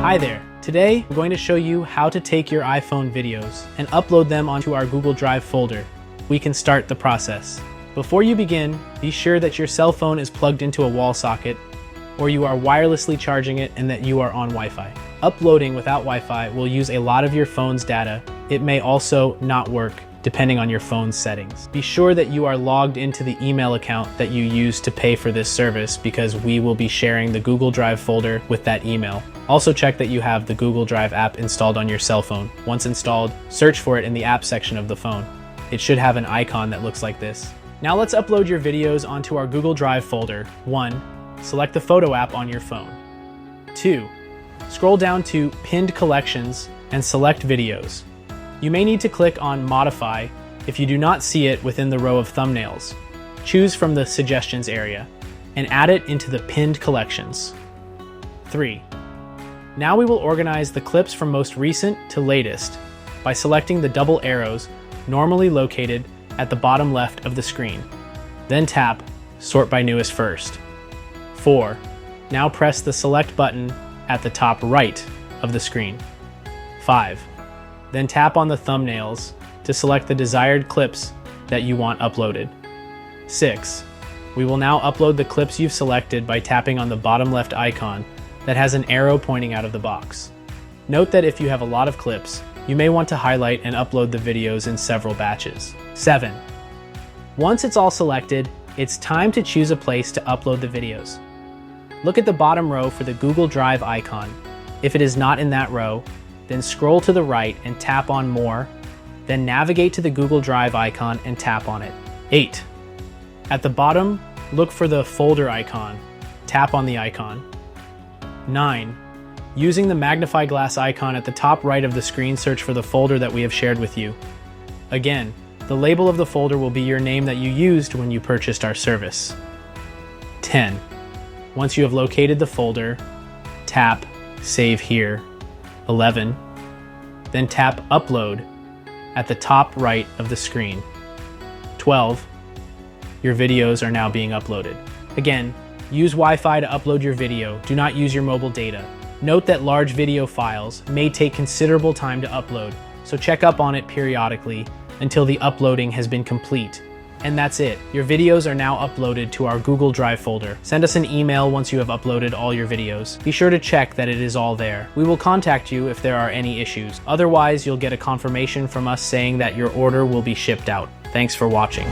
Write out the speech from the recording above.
Hi there. Today, I'm going to show you how to take your iPhone videos and upload them onto our Google Drive folder. We can start the process. Before you begin, be sure that your cell phone is plugged into a wall socket, or you are wirelessly charging it and that you are on Wi-Fi. Uploading without Wi-Fi will use a lot of your phone's data. It may also not work depending on your phone's settings. Be sure that you are logged into the email account that you use to pay for this service because we will be sharing the Google Drive folder with that email. Also check that you have the Google Drive app installed on your cell phone. Once installed, search for it in the app section of the phone. It should have an icon that looks like this. Now let's upload your videos onto our Google Drive folder. 1. Select the photo app on your phone. 2. Scroll down to Pinned Collections and select Videos. You may need to click on Modify if you do not see it within the row of thumbnails. Choose from the Suggestions area and add it into the Pinned Collections. 3. Now we will organize the clips from most recent to latest by selecting the double arrows normally located at the bottom left of the screen. Then tap Sort by Newest first. 4. Now press the Select button at the top right of the screen. 5. Then tap on the thumbnails to select the desired clips that you want uploaded. 6. We will now upload the clips you've selected by tapping on the bottom left icon that has an arrow pointing out of the box. Note that if you have a lot of clips, you may want to highlight and upload the videos in several batches. 7. Once it's all selected, it's time to choose a place to upload the videos. Look at the bottom row for the Google Drive icon. If it is not in that row, then scroll to the right and tap on More, then navigate to the Google Drive icon and tap on it. 8. At the bottom, look for the folder icon. Tap on the icon. 9. Using the magnify glass icon at the top right of the screen, search for the folder that we have shared with you. Again, the label of the folder will be your name that you used when you purchased our service. 10. Once you have located the folder, tap Save Here. 11. Then tap Upload at the top right of the screen. 12. Your videos are now being uploaded. Again, use Wi-Fi to upload your video. Do not use your mobile data. Note that large video files may take considerable time to upload, so check up on it periodically until the uploading has been complete. And that's it. Your videos are now uploaded to our Google Drive folder. Send us an email once you have uploaded all your videos. Be sure to check that it is all there. We will contact you if there are any issues. Otherwise, you'll get a confirmation from us saying that your order will be shipped out. Thanks for watching.